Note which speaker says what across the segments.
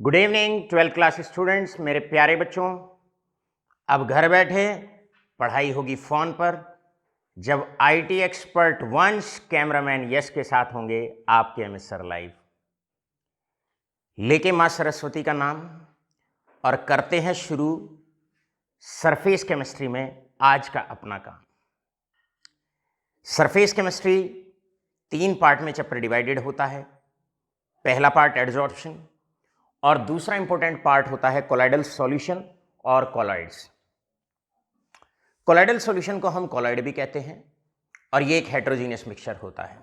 Speaker 1: Good evening 12th class students, मेरे प्यारे बच्चों। अब घर बैठे पढ़ाई होगी फ़ोन पर, जब आईटी एक्सपर्ट वंश कैमरामैन यश के साथ होंगे आपके एमएस सर लाइव। लेके माँ सरस्वती का नाम और करते हैं शुरू सरफेस केमिस्ट्री में आज का अपना काम। सरफेस केमिस्ट्री 3 पार्ट में चैप्टर डिवाइडेड होता है। पहला पार्ट एडजॉर्प्शन और दूसरा इंपॉर्टेंट पार्ट होता है कोलाइडल सॉल्यूशन और कोलॉइड्स। कोलाइडल सॉल्यूशन को हम कोलॉइड भी कहते हैं और ये एक हेटेरोजीनियस मिक्सचर होता है।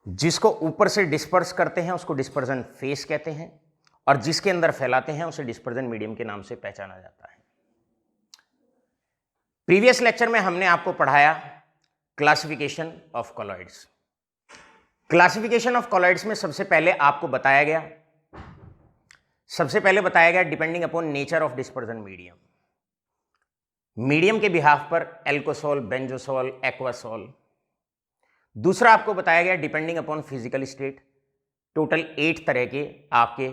Speaker 1: जिसको ऊपर से डिस्पर्स करते हैं उसको डिस्पर्जन फेस कहते हैं और जिसके अंदर फैलाते हैं उसे डिस्पर्जन मीडियम के नाम से पहचाना जाता है। प्रीवियस लेक्चर में हमने आपको पढ़ाया classification of colloids. Classification of colloids में सबसे पहले बताया गया depending upon nature of dispersion medium. Medium के बिहाफ पर एल्कोसोल, बेंजोसोल, एक्वासोल। दूसरा आपको बताया गया depending upon physical state. Total 8 तरह के आपके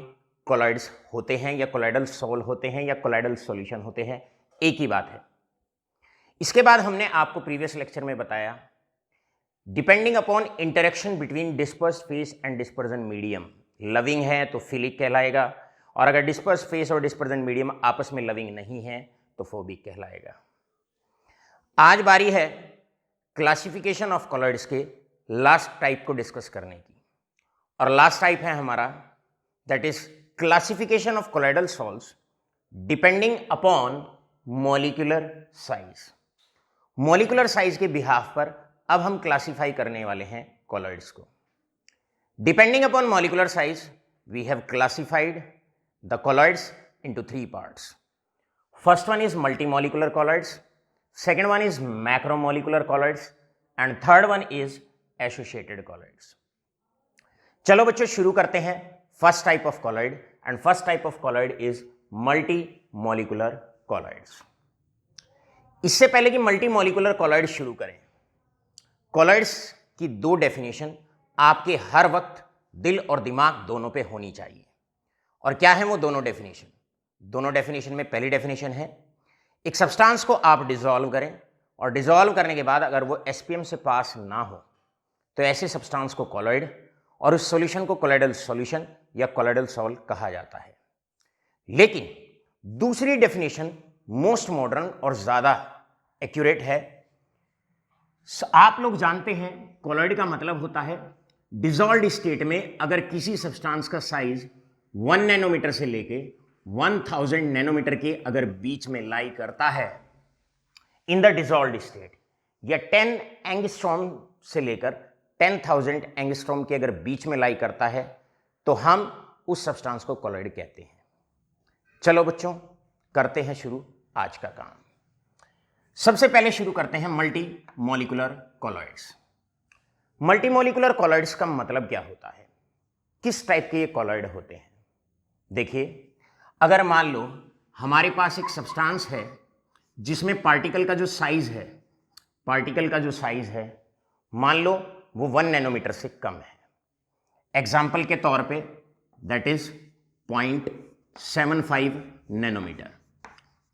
Speaker 1: कोलॉइड्स होते हैं या कोलॉइडल सोल होते हैं या कोलॉइडल सॉल्यूशन होते हैं, एक ही बात है। इसके बाद हमने आपको प्रीवियस लेक्चर में बताया depending upon interaction between disperse phase and dispersion medium. Loving है तो फिलिक कहलाएगा और अगर डिस्पर्स फेस और डिस्पर्जन मीडियम आपस में लविंग नहीं है तो फोबिक कहलाएगा। आज बारी है क्लासिफिकेशन ऑफ कोलॉइड्स के लास्ट टाइप को डिस्कस करने की, और लास्ट टाइप है हमारा that is classification of colloidal salts depending upon molecular size. Molecular size के बिहाफ पर अब हम क्लासिफाई करने वाले हैं कोलॉइड्स को। Depending upon molecular size we have classified the colloids into 3 parts. First one is multimolecular colloids, second one is macromolecular colloids and third one is associated colloids. चलो बच्चों शुरू करते हैं first type of colloid and first type of colloid is multimolecular colloids. इससे पहले कि multimolecular colloid शुरू करें, colloids की 2 डेफिनेशन आपके हर वक्त दिल और दिमाग दोनों पे होनी चाहिए। और क्या है वो दोनों डेफिनेशन? दोनों डेफिनेशन में पहली डेफिनेशन है एक सब्सटेंस को आप डिसॉल्व करें और डिसॉल्व करने के बाद अगर वो एसपीएम से पास ना हो तो ऐसे सब्सटेंस को कोलॉइड और उस सॉल्यूशन को कोलॉइडल सॉल्यूशन या कोलॉइडल सॉल कहा जाता है। लेकिन दूसरी डेफिनेशन मोस्ट मॉडर्न और ज्यादा एक्यूरेट है। आप लोग जानते हैं कोलॉइड का मतलब होता है डिसॉल्व्ड स्टेट में अगर किसी सब्सटेंस का साइज 1 नैनोमीटर से लेके 1000 नैनोमीटर के अगर बीच में लाई करता है इन द डिसॉल्व्ड स्टेट, या 10 एंगस्ट्रॉम से लेकर 10,000 एंगस्ट्रॉम के अगर बीच में लाई करता है तो हम उस सब्सटेंस को कोलॉइड कहते हैं। चलो बच्चों करते हैं शुरू आज का काम। सबसे पहले शुरू करते हैं मल्टी मॉलिक्यूलर कोलॉइड्स। मल्टीमॉलिक्यूलर कोलॉइड्स का मतलब क्या होता है, किस टाइप के ये कोलॉइड होते हैं? देखिए, अगर मान लो हमारे पास एक सब्सटेंस है जिसमें पार्टिकल का जो साइज है मान लो वो 1 नैनोमीटर से कम है। एग्जाम्पल के तौर पे दैट इज 0.75 नैनोमीटर,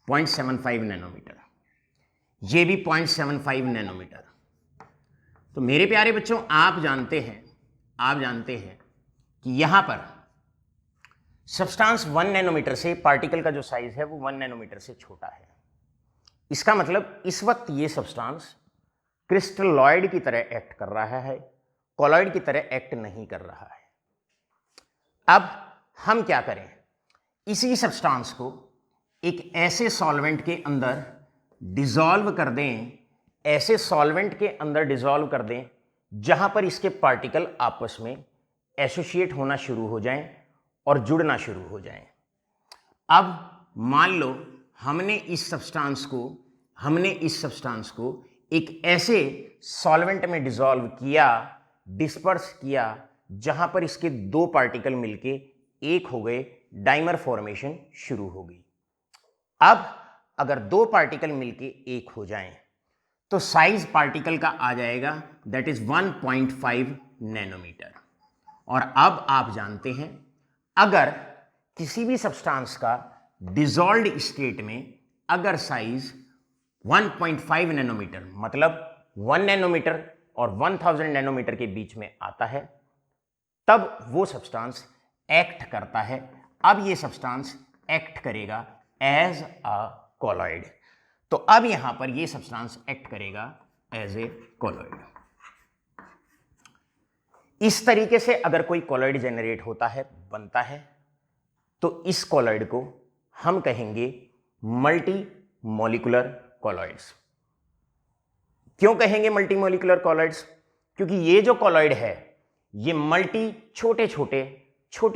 Speaker 1: 0.75 नैनोमीटर, ये भी 0.75 नैनोमीटर। तो मेरे प्यारे बच्चों आप जानते हैं कि यहां पर सब्सटेंस 1 नैनोमीटर से, पार्टिकल का जो साइज है वो 1 नैनोमीटर से छोटा है। इसका मतलब इस वक्त ये सब्सटेंस क्रिस्टलॉइड की तरह एक्ट कर रहा है, कोलॉइड की तरह एक्ट नहीं कर रहा है। अब हम क्या करें, इसी सब्सटेंस को एक ऐसे सॉल्वेंट के अंदर डिसॉल्व कर दें जहां पर इसके पार्टिकल आपस में एसोसिएट होना शुरू हो जाएं और जुड़ना शुरू हो जाएं। अब मान लो हमने इस सब्सटेंस को एक ऐसे सॉल्वेंट में डिसॉल्व किया, डिस्पर्स किया, जहां पर इसके 2 पार्टिकल मिलके एक हो गए, डाइमर फॉर्मेशन शुरू हो गई। अब अगर 2 पार्टिकल मिलके एक हो जाएं तो साइज पार्टिकल का आ जाएगा दैट इज 1.5 नैनोमीटर। और अब आप जानते हैं अगर किसी भी सब्सटेंस का डिसॉल्व्ड स्टेट में अगर साइज 1.5 नैनोमीटर मतलब 1 नैनोमीटर और 1000 नैनोमीटर के बीच में आता है, तब वो सब्सटेंस एक्ट करता है। अब ये सब्सटेंस एक्ट करेगा एज अ कोलॉइड। तो अब यहां पर ये सब्सटेंस एक्ट करेगा एज ए कोलॉइड। इस तरीके से अगर कोई कोलॉइड जनरेट होता है, बनता है, तो इस कोलॉइड को हम कहेंगे मल्टी मॉलिक्यूलर कोलॉइड्स। क्यों कहेंगे मल्टी मॉलिक्यूलर कोलॉइड्स? क्योंकि ये जो कोलॉइड है ये मल्टी छोटे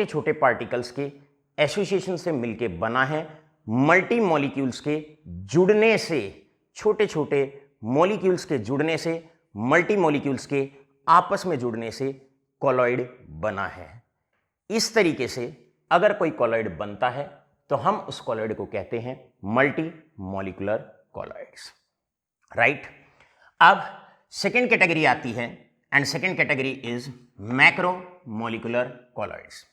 Speaker 1: छोटे पार्टिकल्स के एसोसिएशन से मिलके बना है। मल्टी मॉलिक्यूल्स के जुड़ने से, छोटे छोटे मॉलिक्यूल्स के जुड़ने से, मल्टी मॉलिक्यूल्स के आपस में जुड़ने से कोलॉइड बना है। इस तरीके से अगर कोई कोलॉइड बनता है तो हम उस कोलॉइड को कहते हैं मल्टी मॉलिक्यूलर कोलॉइड्स, राइट। अब सेकेंड कैटेगरी आती है and second category is macro molecular colloids.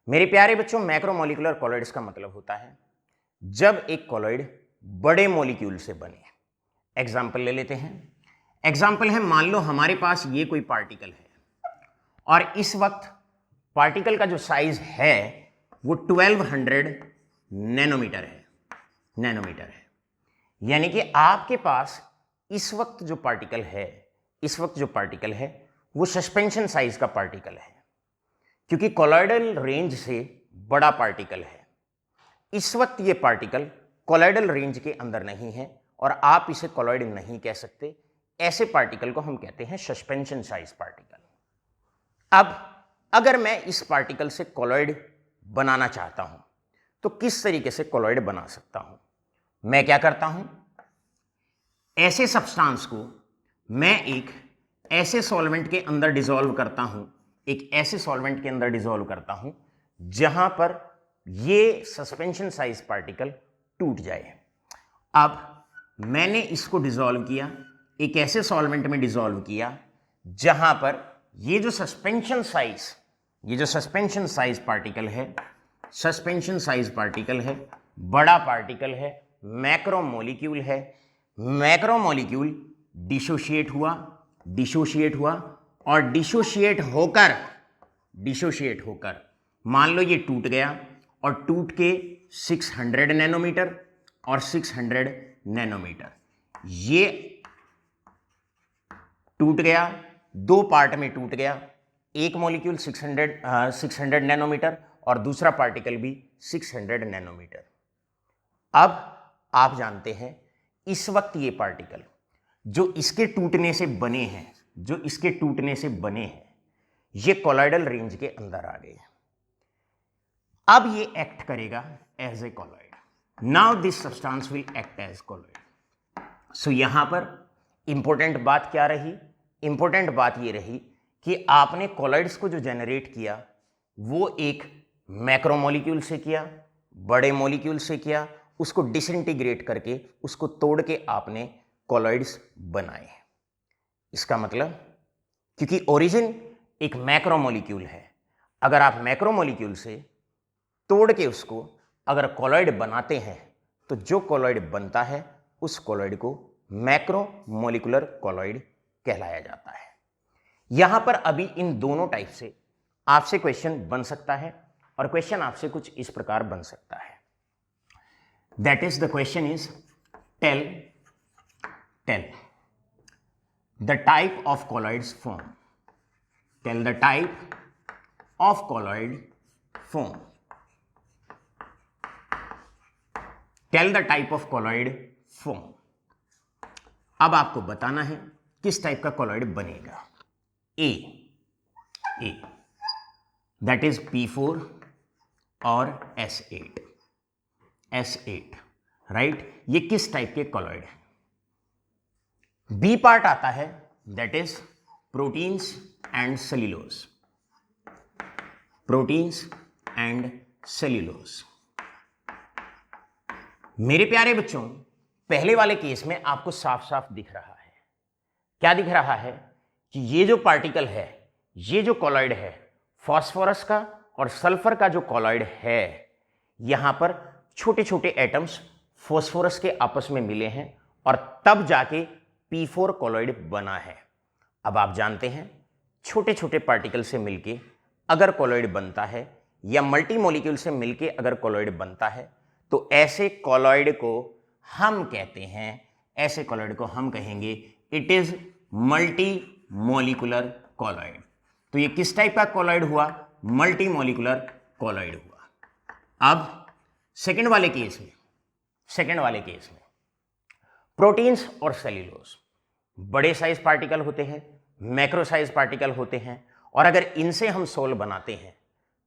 Speaker 1: मेरे प्यारे बच्चों, मैक्रो मॉलिक्यूलर कोलॉइड्स का मतलब होता है जब एक कोलॉइड बड़े मॉलिक्यूल से बने। एग्जाम्पल ले लेते हैं। एग्जाम्पल है, मान लो हमारे पास ये कोई पार्टिकल है और इस वक्त पार्टिकल का जो साइज है वो 1200 नैनोमीटर है। यानी कि आपके पास इस वक्त जो पार्टिकल है वो सस्पेंशन साइज का पार्टिकल है, क्योंकि कोलॉइडल रेंज से बड़ा पार्टिकल है। इस वक्त ये पार्टिकल कोलॉइडल रेंज के अंदर नहीं है और आप इसे कोलॉइड नहीं कह सकते। ऐसे पार्टिकल को हम कहते हैं सस्पेंशन साइज पार्टिकल। अब अगर मैं इस पार्टिकल से कोलॉइड बनाना चाहता हूं तो किस तरीके से कोलॉइड बना सकता हूं? मैं क्या करता हूं, ऐसे सब्सटेंस को मैं एक ऐसे सॉल्वेंट के अंदर डिसॉल्व करता हूं, जहां पर ये सस्पेंशन साइज पार्टिकल टूट जाए। अब मैंने इसको डिसॉल्व किया, एक ऐसे सॉल्वेंट में डिसॉल्व किया जहां पर ये जो सस्पेंशन साइज पार्टिकल है, बड़ा पार्टिकल है, मैक्रो मॉलिक्यूल डिसोशिएट हुआ और डिसोशिएट होकर मान लो ये टूट गया और टूट के 600 नैनोमीटर और 600 नैनोमीटर ये टूट गया, दो पार्ट में टूट गया। एक मॉलिक्यूल 600 नैनोमीटर और दूसरा पार्टिकल भी 600 नैनोमीटर। अब आप जानते हैं इस वक्त ये पार्टिकल जो इसके टूटने से बने हैं, ये कोलॉइडल रेंज के अंदर आ गए। अब ये एक्ट करेगा as a colloid. Now this substance will act as colloid. So यहां पर इंपॉर्टेंट बात क्या रही? इंपॉर्टेंट बात ये रही कि आपने कोलॉइड्स को जो जनरेट किया वो एक मैक्रोमोलिक्यूल से किया, बड़े मॉलिक्यूल से किया, उसको डिसइंटीग्रेट करके, उसको तोड़ के आपने कोलॉइड्स बनाए। इसका मतलब, क्योंकि ओरिजिन एक मैक्रोमोलिक्यूल है, अगर आप मैक्रोमोलिक्यूल से तोड़ के उसको अगर कोलॉइड बनाते हैं तो जो कोलॉइड बनता है उस कोलॉइड को मैक्रोमोलिकुलर कोलॉइड कहलाया जाता है। यहां पर अभी इन दोनों टाइप से आपसे क्वेश्चन बन सकता है और क्वेश्चन आपसे कुछ इस प्रकार बन सकता है। That is the question is tell the type of colloids form. Tell the type of colloid form. Tell the type of colloid form. अब आपको बताना है किस टाइप का कोलॉइड बनेगा। ए दैट इज P4 और S8, राइट। ये किस टाइप के कोलॉइड है? बी पार्ट आता है that is proteins and cellulose. मेरे प्यारे बच्चों, पहले वाले केस में आपको साफ साफ दिख रहा है, क्या दिख रहा है कि ये जो पार्टिकल है, ये जो कोलॉइड है, फास्फोरस का और सल्फर का जो कोलॉइड है, यहां पर छोटे छोटे एटम्स फॉस्फोरस के आपस में मिले हैं और तब जाके P4 कॉलॉइड बना है। अब आप जानते हैं छोटे छोटे पार्टिकल से मिलके अगर कॉलॉइड बनता है या मल्टी मॉलिक्यूल से मिलके अगर कॉलॉइड बनता है तो ऐसे कॉलॉइड को हम कहते हैं, ऐसे कॉलॉइड को हम कहेंगे it is multi molecular colloid. तो ये किस टाइप का कॉलॉइड हुआ? मल्टी मॉलिक्यूलर कॉलॉइड हुआ। अब सेकंड वाले केस में प्रोटीन्स और सेल्यूलोज बड़े साइज पार्टिकल होते हैं, मैक्रो साइज पार्टिकल होते हैं, और अगर इनसे हम सोल बनाते हैं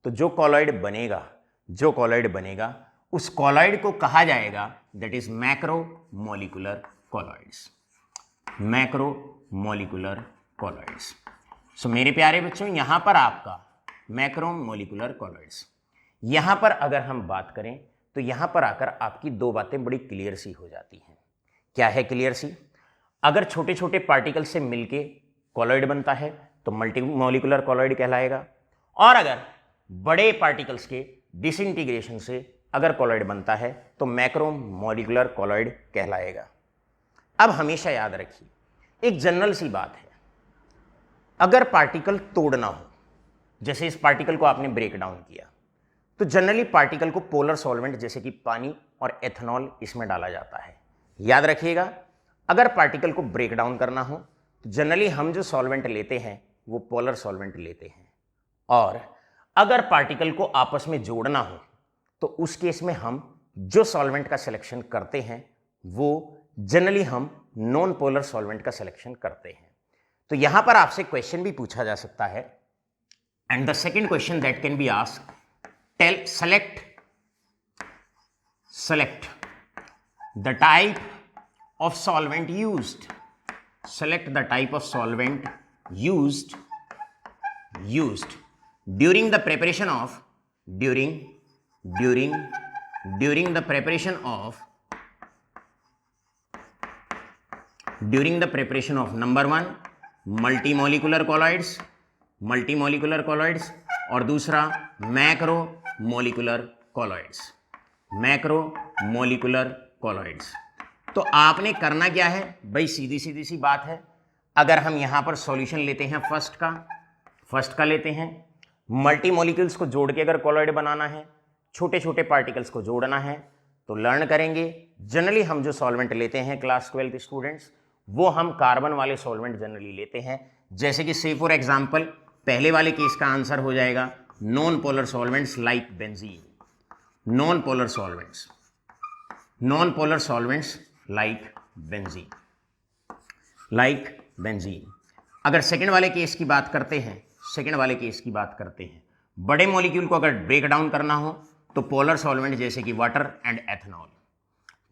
Speaker 1: तो जो कॉलॉइड बनेगा उस कॉलॉइड को कहा जाएगा that is macro molecular colloids. Macro molecular colloids. So मेरे प्यारे बच्चों, यहां पर आपका मैक्रो मॉलिक्यूलर कॉलॉइड्स, यहां पर अगर हम बात करें तो यहां पर आकर आपकी दो बातें बड़ी क्लियर सी हो जाती हैं। क्या है क्लियर सी? अगर छोटे छोटे पार्टिकल से मिलके कॉलॉइड बनता है तो मल्टी मॉलिक्यूलर कॉलॉइड कहलाएगा, और अगर बड़े पार्टिकल्स के डिसइंटीग्रेशन से अगर कॉलॉइड बनता है तो मैक्रो मॉलिक्यूलर कॉलॉइड कहलाएगा। अब हमेशा याद रखिए, एक जनरल सी बात है, अगर पार्टिकल तोड़ना हो, जैसे इस पार्टिकल को आपने ब्रेक डाउन किया, तो जनरली पार्टिकल को पोलर सॉल्वेंट जैसे कि पानी और एथेनॉल इसमें डाला जाता है। याद रखिएगा, अगर पार्टिकल को ब्रेक डाउन करना हो तो जनरली हम जो सॉल्वेंट लेते हैं वो पोलर सॉल्वेंट लेते हैं, और अगर पार्टिकल को आपस में जोड़ना हो तो उस केस में हम जो सॉल्वेंट का सिलेक्शन करते हैं वो जनरली हम नॉन पोलर सॉल्वेंट का सिलेक्शन करते हैं। तो यहां पर आपसे क्वेश्चन भी पूछा जा सकता है, and the second question that can be asked, tell select the type of solvent used. Select the type of solvent used during the preparation of number one multimolecular colloids और दूसरा मैक्रोमोलिकुलर कॉलॉइड्स। तो आपने करना क्या है भाई? सीधी सी बात है, अगर हम यहां पर सॉल्यूशन लेते हैं फर्स्ट का लेते हैं, मल्टी मॉलिक्यूल्स को जोड़ के अगर कॉलॉइड बनाना है, छोटे छोटे पार्टिकल्स को जोड़ना है, तो लर्न करेंगे जनरली हम जो सॉल्वेंट लेते हैं क्लास 12 स्टूडेंट्स, वो हम कार्बन वाले सॉल्वेंट जनरली लेते हैं। जैसे कि से फॉर एग्जांपल पहले वाले केस का आंसर हो जाएगा non polar solvents like benzene, non polar solvents like benzene. अगर सेकंड वाले केस की बात करते हैं, बड़े मॉलिक्यूल को अगर ब्रेक डाउन करना हो तो पोलर सॉल्वेंट जैसे कि water and ethanol,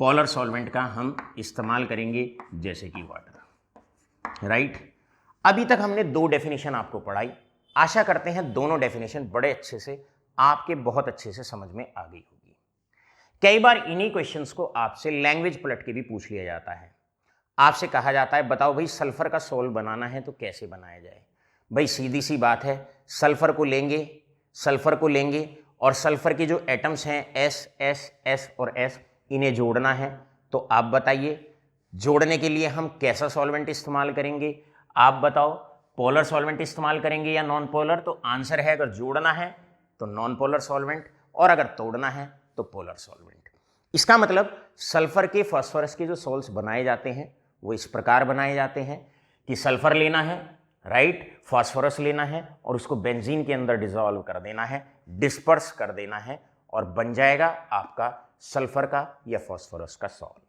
Speaker 1: polar solvent का हम इस्तेमाल करेंगे जैसे कि वाटर, राइट। अभी तक हमने दो डेफिनेशन आपको पढ़ाई, आशा करते हैं दोनों डेफिनेशन बड़े अच्छे से आपके बहुत अच्छे से समझ में आ गई होगी। कई बार इन्हीं क्वेश्चंस को आपसे लैंग्वेज पलट के भी पूछ लिया जाता है। आपसे कहा जाता है बताओ भाई सल्फर का सोल बनाना है तो कैसे बनाया जाए? भाई सीधी सी बात है, सल्फर को लेंगे और सल्फर के जो एटम्स हैं S और S, इन्हें जोड़ना है। तो आप बताइए जोड़ने के लिए हम कैसा सॉल्वेंट इस्तेमाल करेंगे? आप बताओ, पोलर सॉल्वेंट इस्तेमाल करेंगे या नॉन पोलर? तो आंसर है अगर जोड़ना है तो नॉन पोलर सॉल्वेंट, और अगर तोड़ना है तो पोलर सॉल्वेंट। इसका मतलब सल्फर के फास्फोरस के जो सोल्स बनाए जाते हैं वो इस प्रकार बनाए जाते हैं कि सल्फर लेना है, राइट, फास्फोरस लेना है और उसको बेंजीन के अंदर डिसॉल्व कर देना है, डिस्पर्स कर देना है, और बन जाएगा आपका सल्फर का या फास्फोरस का सॉल्ट।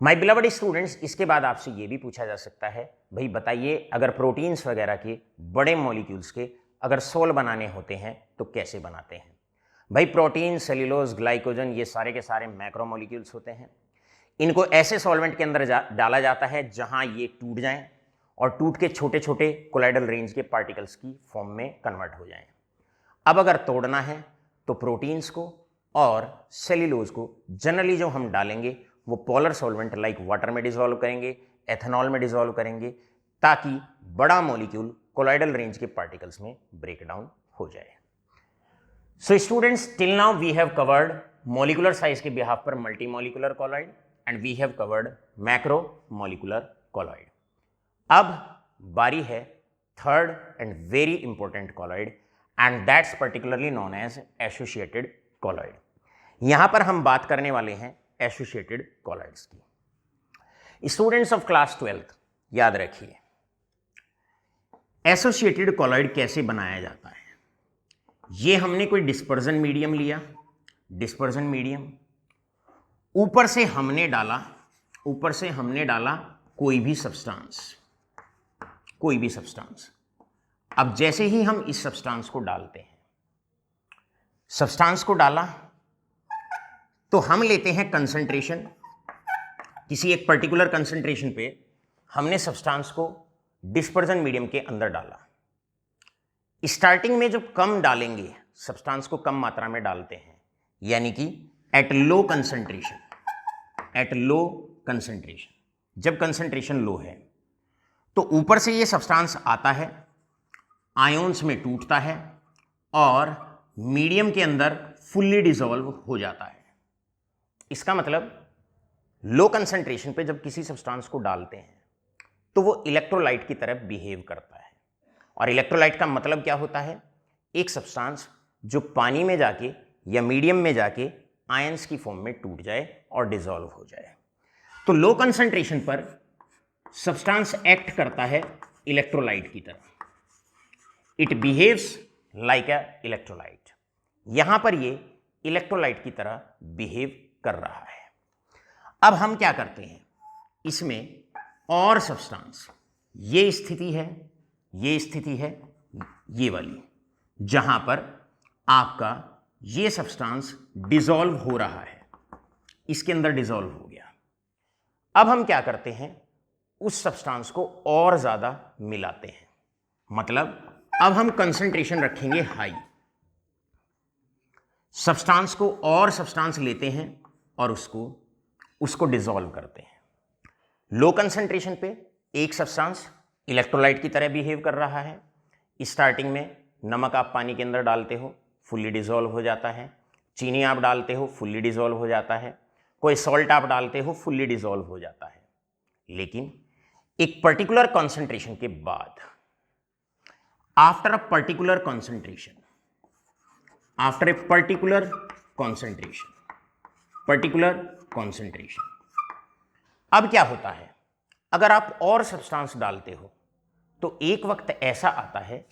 Speaker 1: माय बिलवड स्टूडेंट्स, इसके बाद आपसे ये भी पूछा जा सकता है भाई बताइए अगर प्रोटीन्स वगैरह के बड़े मॉलिक्यूल्स के अगर सोल बनाने होते हैं तो कैसे बनाते हैं? भाई प्रोटीन, सेल्यूलोज, ग्लाइकोजन, ये सारे के सारे मैक्रोमोलिक्यूल्स होते हैं। इनको ऐसे सॉल्वेंट के अंदर डाला जाता है जहां ये टूट जाएं और टूट के छोटे छोटे कोलाइडल रेंज के पार्टिकल्स की फॉर्म में कन्वर्ट हो जाएं। अब अगर तोड़ना है तो प्रोटीन्स को और सेल्यूलोज को जनरली जो हम डालेंगे वो पोलर सॉल्वेंट लाइक वाटर में डिसॉल्व करेंगे, एथेनॉल में डिसॉल्व करेंगे, ताकि बड़ा मॉलिक्यूल कोलाइडल रेंज के पार्टिकल्स में ब्रेक डाउन हो जाए। So students, till now we have covered molecular size के बिहाफ पर multi molecular colloid and we have covered macro molecular colloid. अब बारी है third and very important colloid and that's particularly known as associated colloid. यहां पर हम बात करने वाले हैं एसोसिएटेड कॉलॉइड्स की। स्टूडेंट्स ऑफ क्लास 12th, याद रखिए एसोसिएटेड कॉलॉइड कैसे बनाया जाता है। ये हमने कोई डिस्पर्जन मीडियम लिया, डिस्पर्जन मीडियम, ऊपर से हमने डाला कोई भी सब्सटेंस, कोई भी सब्सटेंस। अब जैसे ही हम इस सब्सटेंस को डालते हैं, सब्सटेंस को डाला तो हम लेते हैं कंसंट्रेशन, किसी एक पर्टिकुलर कंसंट्रेशन पे हमने सब्सटेंस को डिस्पर्जन मीडियम के अंदर डाला। स्टार्टिंग में जब कम डालेंगे, सब्सटेंस को कम मात्रा में डालते हैं, यानी कि at low concentration, at low concentration, जब कंसंट्रेशन लो है तो ऊपर से ये सब्सटेंस आता है, आयोन्स में टूटता है और मीडियम के अंदर फुल्ली डिसॉल्व हो जाता है। इसका मतलब लो कंसंट्रेशन पे जब किसी सब्सटेंस को डालते हैं तो वो इलेक्ट्रोलाइट की तरह बिहेव करता है। और इलेक्ट्रोलाइट का मतलब क्या होता है? एक सब्सटेंस जो पानी में जाके या मीडियम में जाके आयंस की फॉर्म में टूट जाए और डिसॉल्व हो जाए। तो लो कंसंट्रेशन पर सब्सटेंस एक्ट करता है इलेक्ट्रोलाइट की तरह, it behaves like a electrolyte. यहां पर ये इलेक्ट्रोलाइट की तरह बिहेव कर रहा है। अब हम क्या करते हैं, इसमें और सब्सटेंस, ये स्थिति है, ये स्थिति है, ये वाली, जहां पर आपका ये सब्सटेंस डिसॉल्व हो रहा है, इसके अंदर डिसॉल्व हो गया। अब हम क्या करते हैं, उस सब्सटेंस को और ज्यादा मिलाते हैं। मतलब अब हम कंसंट्रेशन रखेंगे हाई, सब्सटेंस को और सब्सटेंस लेते हैं और उसको डिसॉल्व करते हैं। लो कंसंट्रेशन पे एक सब्सटेंस इलेक्ट्रोलाइट की तरह बिहेव कर रहा है। स्टार्टिंग में नमक आप पानी के अंदर डालते हो, फुल्ली डिसॉल्व हो जाता है। चीनी आप डालते हो, फुल्ली डिसॉल्व हो जाता है। कोई सॉल्ट आप डालते हो, फुल्ली डिसॉल्व हो जाता है। लेकिन एक पर्टिकुलर कॉन्सेंट्रेशन के बाद, after a particular concentration, after a particular concentration, अब क्या होता है, अगर आप और सब्सटेंस डालते हो तो एक वक्त ऐसा आता है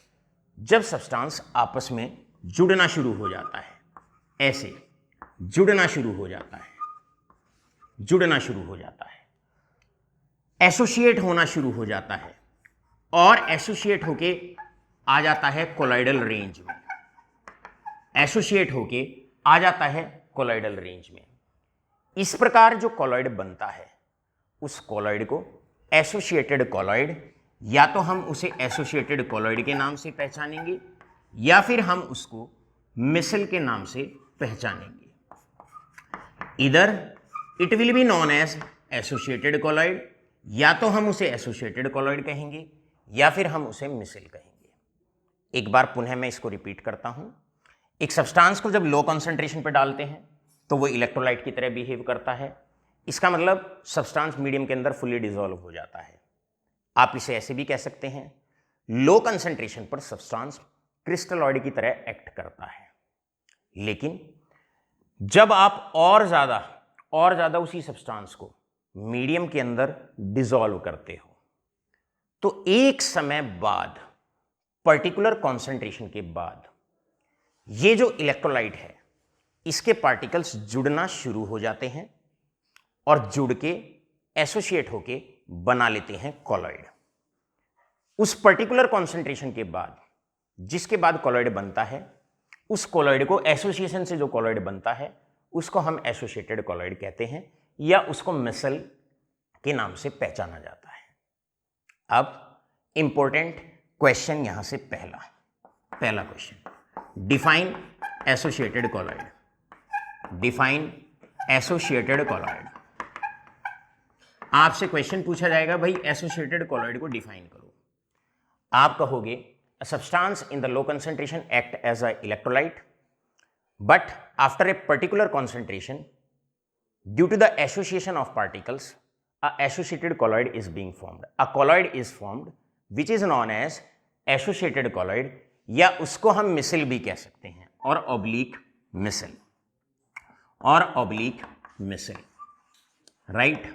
Speaker 1: जब सब्सटेंस आपस में जुड़ना शुरू हो जाता है, ऐसे जुड़ना शुरू हो जाता है, एसोसिएट होना शुरू हो जाता है और एसोसिएट होके आ जाता है कोलॉइडल रेंज में, एसोसिएट होके आ जाता है कोलॉइडल रेंज में। इस प्रकार जो कॉलॉइड बनता है, उस कॉलॉइड को एसोसिएटेड कॉलॉइड, या तो हम उसे एसोसिएटेड कॉलॉइड के नाम से पहचानेंगे या फिर हम उसको मिसल के नाम से पहचानेंगे। इधर it will be known as associated colloid, या तो हम उसे एसोसिएटेड कॉलॉइड कहेंगे या फिर हम उसे मिसल कहेंगे। एक बार पुनः मैं इसको रिपीट करता हूं। एक सब्सटेंस को जब लो कॉन्सेंट्रेशन पर डालते हैं तो वो इलेक्ट्रोलाइट की तरह बिहेव करता है। इसका मतलब सब्सटेंस मीडियम के अंदर फुल्ली डिसॉल्व हो जाता है। आप इसे ऐसे भी कह सकते हैं, लो कंसंट्रेशन पर सब्सटेंस क्रिस्टलॉइड की तरह एक्ट करता है। लेकिन जब आप और ज्यादा उसी सब्सटेंस को मीडियम के अंदर डिसॉल्व करते हो तो एक समय बाद, पर्टिकुलर कॉन्सेंट्रेशन के बाद, ये जो इलेक्ट्रोलाइट है इसके पार्टिकल्स जुड़ना शुरू हो जाते हैं और जुड़ के एसोसिएट होके बना लेते हैं कॉलॉइड। उस पर्टिकुलर कॉन्सेंट्रेशन के बाद, जिसके बाद कॉलॉइड बनता है, उस कॉलॉइड को, एसोसिएशन से जो कॉलॉइड बनता है उसको हम एसोसिएटेड कॉलॉइड कहते हैं या उसको मिसल के नाम से पहचाना जाता है। अब इंपॉर्टेंट क्वेश्चन यहां से पहला question, define associated colloid, define associated colloid. आपसे क्वेश्चन पूछा जाएगा, भाई एसोसिएटेड कॉलॉइड को डिफाइन करो। आप कहोगे, a substance in the low concentration act as a electrolyte but after a particular concentration, due to the association of particles, a associated colloid is being formed. A colloid is formed which is known as associated colloid, या उसको हम मिसल भी कह सकते हैं, और oblique मिसल, और oblique मिसल, right.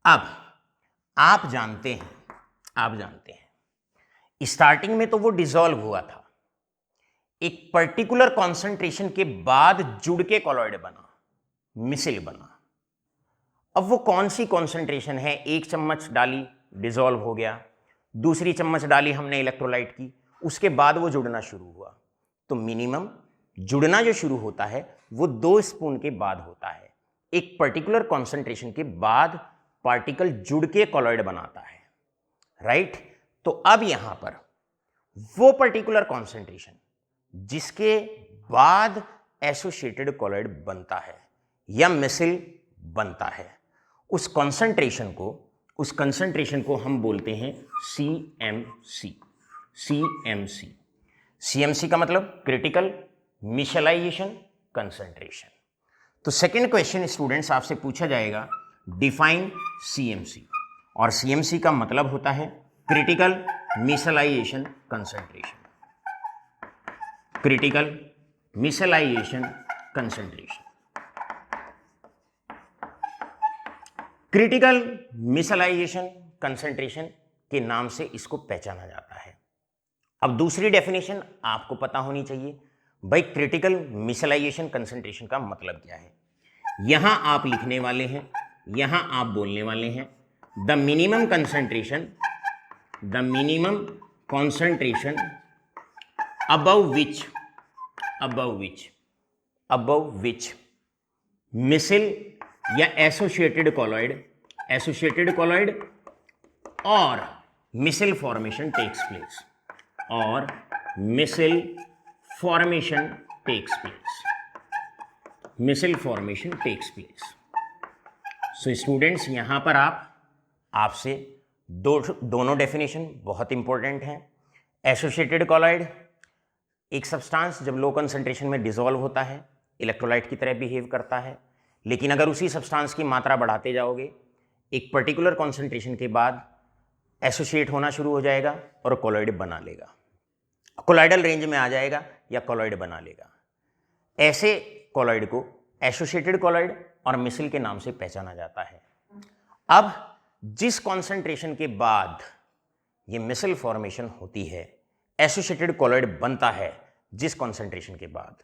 Speaker 1: अब आप जानते हैं स्टार्टिंग में तो वो डिसॉल्व हुआ था, एक पर्टिकुलर कॉन्सेंट्रेशन के बाद जुड़ के कॉलॉइड बना, मिसल बना। अब वो कौन सी कॉन्सेंट्रेशन है? 1 चम्मच डाली, डिसॉल्व हो गया, दूसरी चम्मच डाली हमने इलेक्ट्रोलाइट की, उसके बाद वो जुड़ना शुरू हुआ। तो मिनिमम जुड़ना जो शुरू होता है वो 2 स्पून के बाद होता है। एक पर्टिकुलर कॉन्सेंट्रेशन के बाद पार्टिकल जुड़ के कॉलॉइड बनाता है, राइट। तो अब यहां पर वो पर्टिकुलर कॉन्सेंट्रेशन जिसके बाद एसोसिएटेड कॉलॉइड बनता है या मिसल बनता है, उस कंसंट्रेशन को हम बोलते हैं CMC। CMC का मतलब क्रिटिकल मिशलाइजेशन कंसंट्रेशन। तो सेकंड क्वेश्चन स्टूडेंट्स आपसे पूछा जाएगा, डिफाइन CMC, और CMC का मतलब होता है critical micellization concentration. Critical micellization concentration, critical micellization concentration के नाम से इसको पहचाना जाता है। अब दूसरी डेफिनेशन आपको पता होनी चाहिए, भाई क्रिटिकल मिशलाइजेशन कंसंट्रेशन का मतलब क्या है। यहां आप लिखने वाले हैं, यहां आप बोलने वाले हैं, the minimum concentration above which micelle या एसोसिएटेड कॉलॉइड और micelle formation takes place. So students यहां पर आपसे दोनों डेफिनेशन बहुत इंपॉर्टेंट हैं। एसोसिएटेड कॉलॉइड एक सब्सटेंस जब लो कंसंट्रेशन में डिसॉल्व होता है इलेक्ट्रोलाइट की तरह बिहेव करता है, लेकिन अगर उसी सब्सटेंस की मात्रा बढ़ाते जाओगे एक पर्टिकुलर कॉन्सेंट्रेशन के बाद एसोसिएट होना शुरू हो जाएगा और कॉलॉइड बना लेगा, कॉलॉइडल रेंज में आ जाएगा या कॉलॉइड बना लेगा। ऐसे कॉलॉइड को एसोसिएटेड कॉलॉइड और मिसल के नाम से पहचाना जाता है। अब जिस कॉन्सेंट्रेशन के बाद ये मिसल फॉर्मेशन होती है, एसोसिएटेड कॉलॉइड बनता है जिस कॉन्सेंट्रेशन के बाद,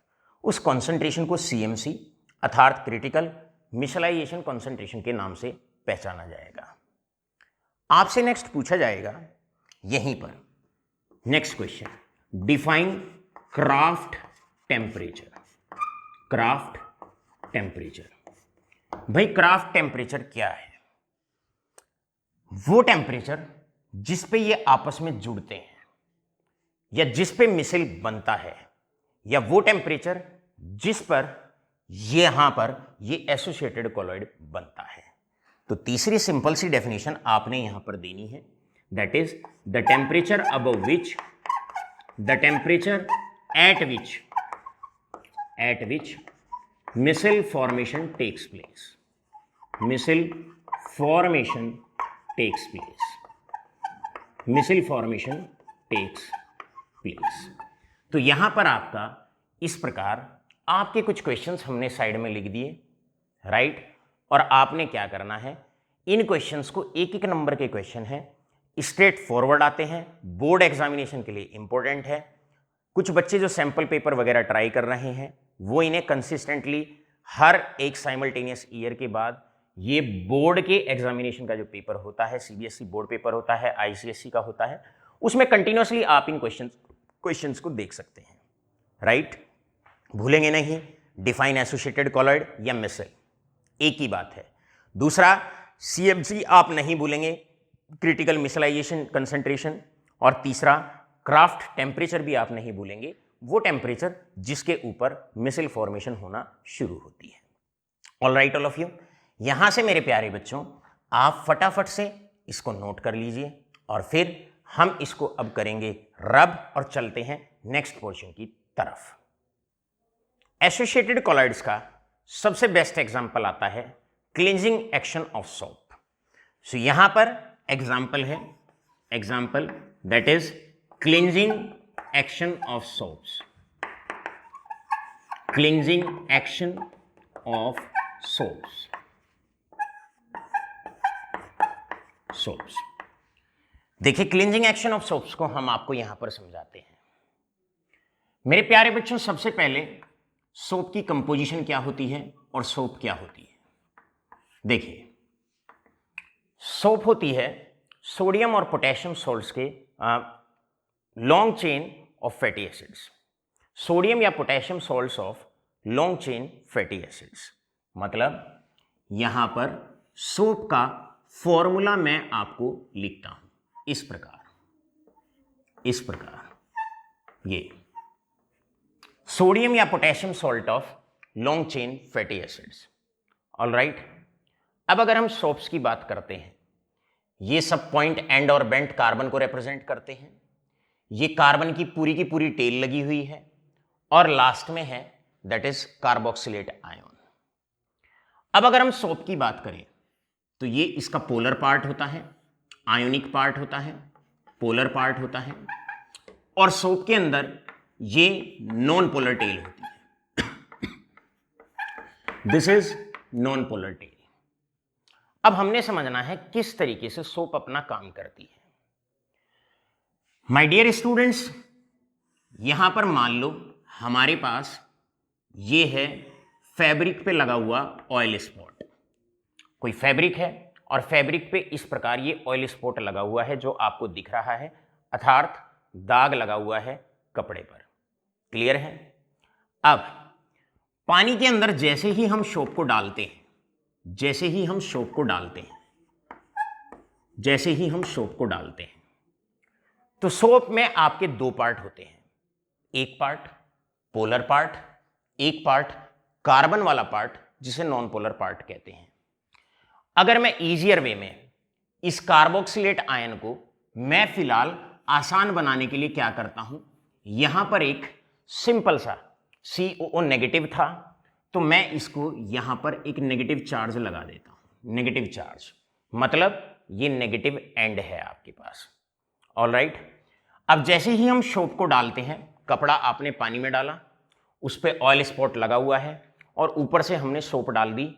Speaker 1: उस कॉन्सेंट्रेशन को CMC अर्थात क्रिटिकल मिशलाइजेशन कॉन्सेंट्रेशन के नाम से पहचाना जाएगा। आपसे नेक्स्ट पूछा जाएगा यहीं पर, next question, define craft temperature. भाई क्राफ्ट टेम्परेचर क्या है? वो टेम्परेचर जिस पे ये आपस में जुड़ते हैं या जिस पे मिसल बनता है, या वो टेम्परेचर जिस पर यहां पर ये एसोसिएटेड कॉलॉइड बनता है। तो तीसरी सिंपल सी डेफिनेशन आपने यहां पर देनी है, that is the temperature above which, the temperature at which micelle formation takes place. तो यहां पर आपका इस प्रकार आपके कुछ क्वेश्चंस हमने साइड में लिख दिए, राइट। और आपने क्या करना है, इन क्वेश्चंस को एक एक नंबर के क्वेश्चन हैं, स्ट्रेट फॉरवर्ड आते हैं, बोर्ड एग्जामिनेशन के लिए इंपॉर्टेंट है। कुछ बच्चे जो सैंपल पेपर वगैरह ट्राई कर रहे हैं वो इन्हें कंसिस्टेंटली हर एक साइमल्टेनियस ईयर के बाद ये बोर्ड के एग्जामिनेशन का जो पेपर होता है, CBSE बोर्ड पेपर होता है, ICSE का होता है, उसमें कंटिन्यूसली आप इन क्वेश्चंस को देख सकते हैं, राइट। भूलेंगे नहीं, डिफाइन एसोसिएटेड कॉलॉइड या मिसल, एक ही बात है। दूसरा CMC आप नहीं भूलेंगे, क्रिटिकल मिशलाइजेशन कंसंट्रेशन, और तीसरा क्राफ्ट टेम्परेचर भी आप नहीं भूलेंगे, वो टेम्परेचर जिसके ऊपर मिसल फॉर्मेशन होना शुरू होती है। All right all of you, यहां से मेरे प्यारे बच्चों आप फटाफट से इसको नोट कर लीजिए और फिर हम इसको अब करेंगे रब और चलते हैं नेक्स्ट पोर्शन की तरफ। एसोसिएटेड कॉलॉइड्स का सबसे बेस्ट एग्जांपल आता है क्लींजिंग एक्शन ऑफ सोप। सो यहां पर एग्जांपल है, example that is cleansing action of soaps, cleansing action of soaps, soaps. देखिए क्लींजिंग एक्शन ऑफ सोप्स को हम आपको यहां पर समझाते हैं। मेरे प्यारे बच्चों, सबसे पहले सोप की कंपोजिशन क्या होती है और सोप क्या होती है। देखिए सोप होती है सोडियम और पोटेशियम सॉल्ट्स के long chain of fatty acids, sodium या potassium salts of long chain fatty acids. मतलब यहां पर सोप का फॉर्मूला मैं आपको लिखता हूं इस प्रकार, इस प्रकार, ये सोडियम या potassium salt of long chain fatty acids. Alright, अब अगर हम सोप्स की बात करते हैं, ये सब पॉइंट एंड और बेंट कार्बन को रिप्रेजेंट करते हैं। ये कार्बन की पूरी टेल लगी हुई है और लास्ट में है दैट इज कार्बोक्सिलेट आयन। अब अगर हम सोप की बात करें तो ये इसका पोलर पार्ट होता है, आयोनिक पार्ट होता है, पोलर पार्ट होता है, और सोप के अंदर ये नॉन पोलर टेल होती है। This is non polar tail. अब हमने समझना है किस तरीके से सोप अपना काम करती है। माय डियर स्टूडेंट्स, यहां पर मान लो हमारे पास ये है फैब्रिक पे लगा हुआ ऑयल स्पॉट। कोई फैब्रिक है और फैब्रिक पे इस प्रकार ये ऑयल स्पॉट लगा हुआ है जो आपको दिख रहा है, अर्थात दाग लगा हुआ है कपड़े पर। क्लियर है? अब पानी के अंदर जैसे ही हम सोप को डालते हैं, जैसे ही हम सोप को डालते हैं, जैसे ही हम सोप को डालते हैं, तो सोप में आपके दो पार्ट होते हैं। एक पार्ट पोलर पार्ट, एक पार्ट कार्बन वाला पार्ट जिसे नॉन पोलर पार्ट कहते हैं। अगर मैं इजियर वे में इस कार्बोक्सिलेट आयन को मैं फिलहाल आसान बनाने के लिए क्या करता हूं, यहां पर एक सिंपल सा COO नेगेटिव था तो मैं इसको यहां पर एक नेगेटिव चार्ज लगा देता हूं। नेगेटिव चार्ज मतलब ये नेगेटिव एंड है आपके पास। ऑलराइट, अब जैसे ही हम सोप को डालते हैं, कपड़ा आपने पानी में डाला, उस पर ऑयल स्पॉट लगा हुआ है और ऊपर से हमने सोप डाल दी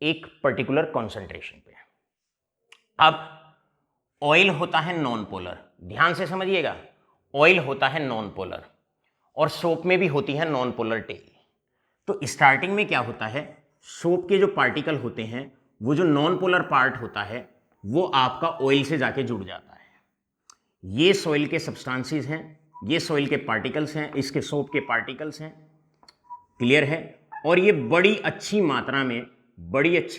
Speaker 1: एक पर्टिकुलर कॉन्सेंट्रेशन पे। अब ऑयल होता है नॉन पोलर, ध्यान से समझिएगा, ऑयल होता है नॉन पोलर और सोप में भी होती है नॉन पोलर टेल। तो स्टार्टिंग में क्या होता है, सोप के जो पार्टिकल होते हैं, वो जो नॉन पोलर पार्ट होता है वो आपका ऑयल से जाके जुड़ जाता है। ये सॉइल के सब्सटेंसेस हैं, ये सॉइल के पार्टिकल्स हैं, इसके सोप के पार्टिकल्स हैं। क्लियर है? और ये बड़ी अच्छी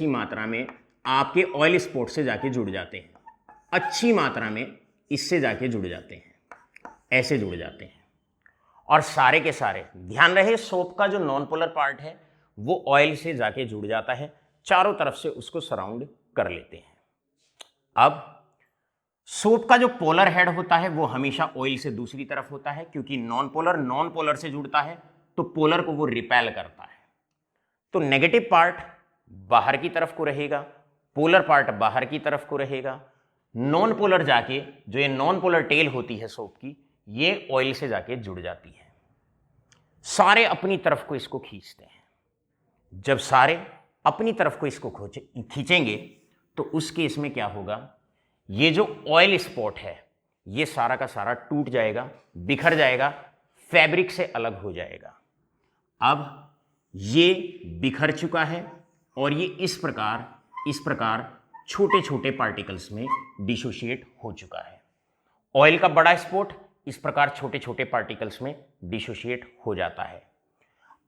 Speaker 1: मात्रा में आपके ऑयल स्पॉट से जाके जुड़ जाते हैं, अच्छी मात्रा में इससे जाके जुड़ जाते हैं, ऐसे जुड़ जाते हैं। और सारे के सारे, ध्यान रहे, सोप का जो नॉन पोलर पार्ट है वो ऑयल से जाके जुड़ जाता है, चारों तरफ से उसको सराउंड कर लेते हैं। अब सोप का जो पोलर हेड होता है वो हमेशा ऑयल से दूसरी तरफ होता है, क्योंकि नॉन पोलर से जुड़ता है तो पोलर को वो रिपेल करता है। तो नेगेटिव पार्ट बाहर की तरफ को रहेगा, पोलर पार्ट बाहर की तरफ को रहेगा। नॉन पोलर जाके, जो ये नॉन पोलर टेल होती है सोप की, ये ऑयल से जाके जुड़ जाती है। सारे अपनी तरफ को इसको खींचते हैं। जब सारे अपनी तरफ को इसको खींचेंगे तो उस केस में क्या होगा, ये जो ऑयल स्पॉट है ये सारा का सारा टूट जाएगा, बिखर जाएगा, फैब्रिक से अलग हो जाएगा। अब ये बिखर चुका है और ये इस प्रकार छोटे छोटे पार्टिकल्स में डिसोशिएट हो चुका है। ऑयल का बड़ा स्पॉट इस प्रकार छोटे छोटे पार्टिकल्स में डिसोशिएट हो जाता है।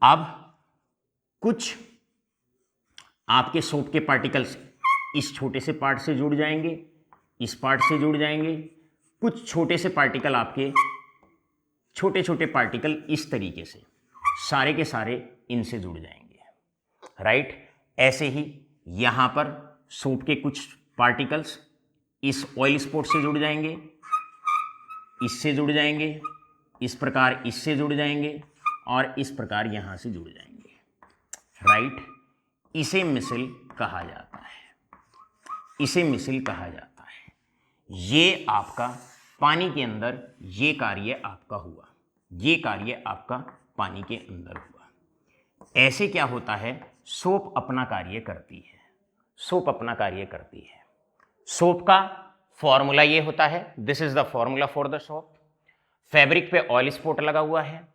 Speaker 1: अब कुछ आपके सोप के पार्टिकल्स इस छोटे से पार्ट से जुड़ जाएंगे, इस पार्ट से जुड़ जाएंगे, कुछ छोटे से पार्टिकल आपके छोटे छोटे पार्टिकल इस तरीके से सारे के सारे इनसे जुड़ जाएंगे। राइट, ऐसे ही यहां पर सोप के कुछ पार्टिकल्स इस ऑयल स्पॉट से जुड़ जाएंगे, इससे जुड़ जाएंगे, इस प्रकार इससे जुड़ जाएंगे और इस प्रकार यहां से जुड़ जाएंगे, राइट। इसे मिसिल कहा जाता है, इसे मिसिल कहा जाता है। ये आपका पानी के अंदर ये कार्य आपका हुआ, ये कार्य आपका पानी के अंदर हुआ। ऐसे क्या होता है, सोप अपना कार्य करती है, सोप अपना कार्य करती है। सोप का फॉर्मूला ये होता है, this is the formula for the soap. Fabric पे ऑयल स्पॉट लगा हुआ है,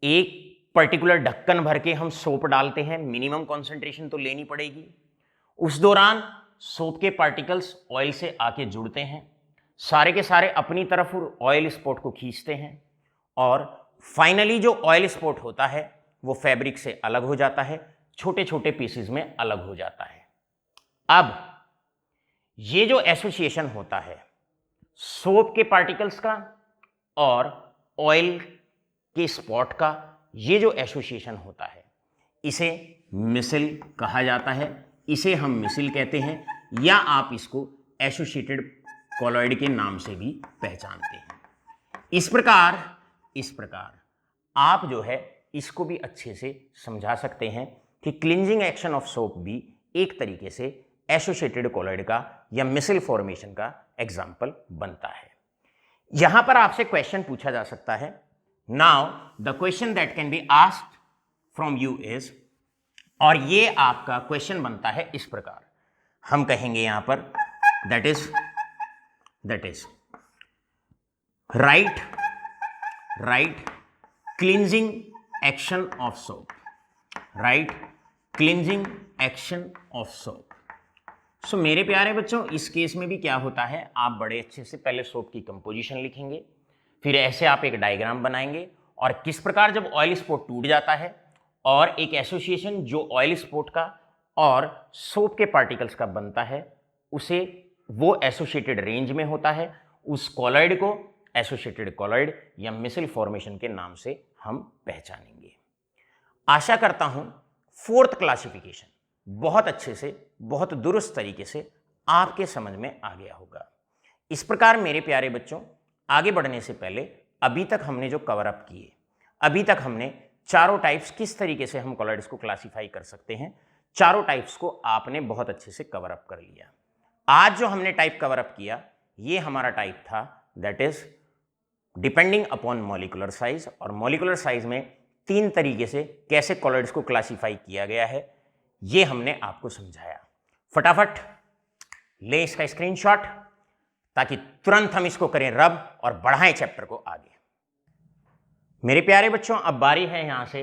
Speaker 1: एक पर्टिकुलर ढक्कन भर के हम सोप डालते हैं, मिनिमम कॉन्सेंट्रेशन तो लेनी पड़ेगी। उस दौरान सोप के पार्टिकल्स ऑयल से आके जुड़ते हैं, सारे के सारे अपनी तरफ ऑयल स्पॉट को खींचते हैं और फाइनली जो ऑयल स्पॉट होता है वो फैब्रिक से अलग हो जाता है, छोटे छोटे पीसेस में अलग हो जाता है। अब ये जो एसोसिएशन होता है सोप के पार्टिकल्स का और ऑयल के स्पॉट का, ये जो एसोसिएशन होता है इसे मिसिल कहा जाता है, इसे हम मिसिल कहते हैं, या आप इसको एसोसिएटेड कोलॉइड के नाम से भी पहचानते हैं। इस प्रकार आप जो है इसको भी अच्छे से समझा सकते हैं कि क्लींजिंग एक्शन ऑफ सोप भी एक तरीके से एसोसिएटेड कोलॉइड का या मिसिल फॉर्मेशन का एग्जाम्पल बनता है। यहां पर आपसे क्वेश्चन पूछा जा सकता है, now the question that can be asked from you is, और ये आपका क्वेश्चन बनता है इस प्रकार, हम कहेंगे यहां पर that is right cleansing action of soap, right cleansing action of soap. So मेरे प्यारे बच्चों, इस केस में भी क्या होता है, आप बड़े अच्छे से पहले सोप की कंपोजिशन लिखेंगे, फिर ऐसे आप एक डायग्राम बनाएंगे और किस प्रकार जब ऑयल स्पॉट टूट जाता है और एक एसोसिएशन जो ऑयल स्पॉट का और सोप के पार्टिकल्स का बनता है उसे वो एसोसिएटेड रेंज में होता है, उस कॉलॉइड को एसोसिएटेड कॉलॉइड या मिसिल फॉर्मेशन के नाम से हम पहचानेंगे। आशा करता हूं फोर्थ क्लासिफिकेशन बहुत अच्छे से, बहुत दुरुस्त तरीके से आपके समझ में आ गया होगा। इस प्रकार मेरे प्यारे बच्चों, आगे बढ़ने से पहले अभी तक हमने जो कवर अप किए, अभी तक हमने चारों टाइप्स किस तरीके से हम कॉलॉइड्स को क्लासिफाई कर सकते हैं, चारों टाइप्स को आपने बहुत अच्छे से कवर अप कर लिया। आज जो हमने टाइप कवर अप किया ये हमारा टाइप था that is depending upon molecular size, और मॉलिक्यूलर साइज में तीन तरीके से कैसे कॉलॉइड्स को क्लासिफाई किया गया है ये हमने आपको समझाया। फटाफट ले इसका स्क्रीनशॉट ताकि तुरंत हम इसको करें रब और बढ़ाएं चैप्टर को आगे। मेरे प्यारे बच्चों, अब बारी है यहां से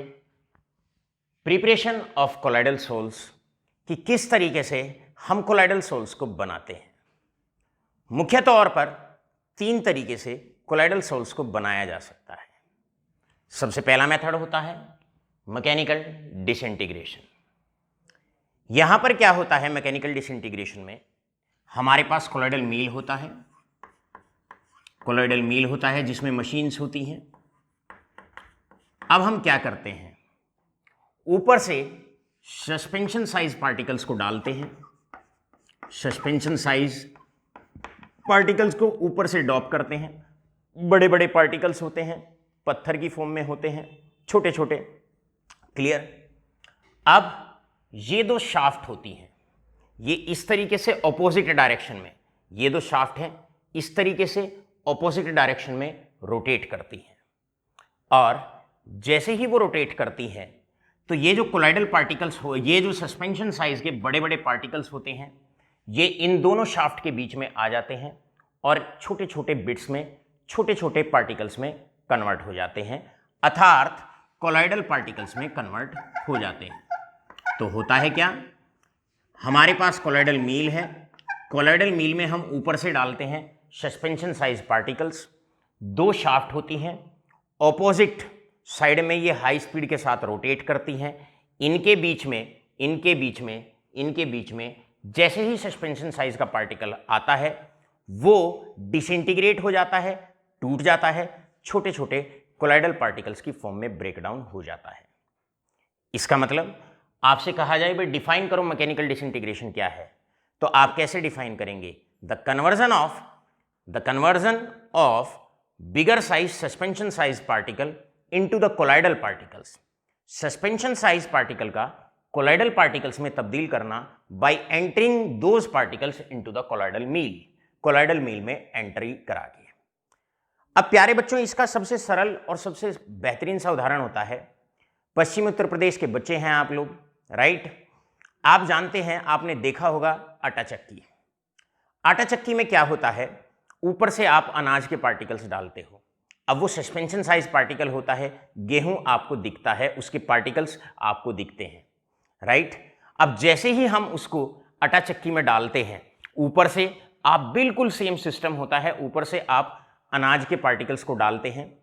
Speaker 1: प्रिपरेशन ऑफ कोलॉइडल सोल्स कि किस तरीके से हम कोलॉइडल सोल्स को बनाते हैं। मुख्य तौर पर तीन तरीके से कोलॉइडल सोल्स को बनाया जा सकता है। सबसे पहला मेथड होता है मैकेनिकल डिसइंटीग्रेशन। यहां पर क्या होता है, मैकेनिकल डिसइंटीग्रेशन में हमारे पास कोलॉइडल मील होता है, कोलॉइडल मील होता है जिसमें मशीन्स होती हैं। अब हम क्या करते हैं, ऊपर से सस्पेंशन साइज पार्टिकल्स को डालते हैं, सस्पेंशन साइज पार्टिकल्स को ऊपर से डॉप करते हैं। बड़े बड़े पार्टिकल्स होते हैं, पत्थर की फॉर्म में होते हैं, छोटे छोटे, क्लियर। अब ये दो शाफ्ट होती हैं, ये इस तरीके से ऑपोजिट डायरेक्शन में, ये दो शाफ्ट हैं इस तरीके से ऑपोजिट डायरेक्शन में रोटेट करती हैं, और जैसे ही वो रोटेट करती हैं तो ये जो कोलॉइडल पार्टिकल्स हो, ये जो सस्पेंशन साइज के बड़े बड़े पार्टिकल्स होते हैं ये इन दोनों शाफ्ट के बीच में आ जाते हैं और छोटे छोटे बिट्स में, छोटे छोटे पार्टिकल्स में कन्वर्ट हो जाते हैं, अर्थात कोलॉइडल पार्टिकल्स में कन्वर्ट हो जाते हैं। तो होता है क्या, हमारे पास कोलॉइडल मील है, कोलॉइडल मील में हम ऊपर से डालते हैं सस्पेंशन साइज पार्टिकल्स, दो शाफ्ट होती हैं, ऑपोजिट साइड में ये हाई स्पीड के साथ रोटेट करती हैं, इनके बीच में जैसे ही सस्पेंशन साइज का पार्टिकल आता है वो डिसइंटीग्रेट हो जाता है, टूट जाता है, छोटे छोटे कोलॉइडल पार्टिकल्स की फॉर्म में ब्रेकडाउन हो जाता है। इसका मतलब आपसे कहा जाए भाई डिफाइन करो मैकेनिकल डिसइंटीग्रेशन क्या है, तो आप कैसे डिफाइन करेंगे, the conversion of bigger size suspension size particle into the colloidal particles, suspension size particle का कोलाइडल पार्टिकल्स में तब्दील करना by entering those particles into the colloidal mill, colloidal mill में एंट्री करा के। अब प्यारे बच्चों, इसका सबसे सरल और सबसे बेहतरीन सा उदाहरण होता है, पश्चिमी उत्तर प्रदेश के बच्चे हैं आप लोग, राइट। आप जानते हैं, आपने देखा होगा आटा चक्की। आटा चक्की में क्या होता है, ऊपर से आप अनाज के पार्टिकल्स डालते हो। अब वो सस्पेंशन साइज पार्टिकल होता है, गेहूं आपको दिखता है, उसके पार्टिकल्स आपको दिखते हैं, राइट। अब जैसे ही हम उसको आटा चक्की में डालते हैं, ऊपर से आप बिल्कुल सेम सिस्टम होता है, ऊपर से आप अनाज के पार्टिकल्स को डालते हैं।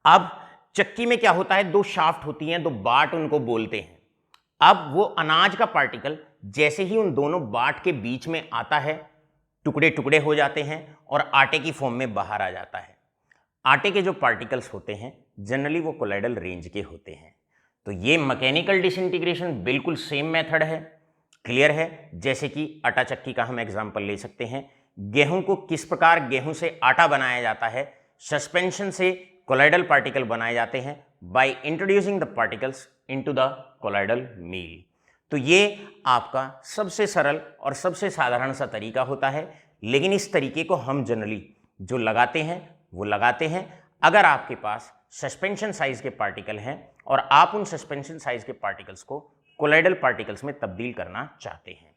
Speaker 1: अब चक्की में क्या होता है, दो शाफ्ट होती हैं, दो बाट उनको बोलते हैं। अब वो अनाज का पार्टिकल जैसे ही उन दोनों बाट के बीच में आता है, टुकड़े टुकड़े हो जाते हैं और आटे की फॉर्म में बाहर आ जाता है। आटे के जो पार्टिकल्स होते हैं जनरली वो कोलाइडल रेंज के होते हैं। तो ये मैकेनिकल डिसइंटीग्रेशन बिल्कुल सेम मेथड है, क्लियर है। जैसे कि आटा चक्की का हम एग्जांपल ले सकते हैं। गेहूं को किस प्रकार गेहूं से आटा बनाया जाता है, सस्पेंशन से कोलाइडल पार्टिकल बनाए जाते हैं by introducing the particles into the colloidal mill. तो ये आपका सबसे सरल और सबसे साधारण सा तरीका होता है, लेकिन इस तरीके को हम जनरली जो लगाते हैं वो लगाते हैं अगर आपके पास सस्पेंशन साइज के पार्टिकल हैं और आप उन सस्पेंशन साइज के पार्टिकल्स को कोलाइडल पार्टिकल्स में तब्दील करना चाहते हैं।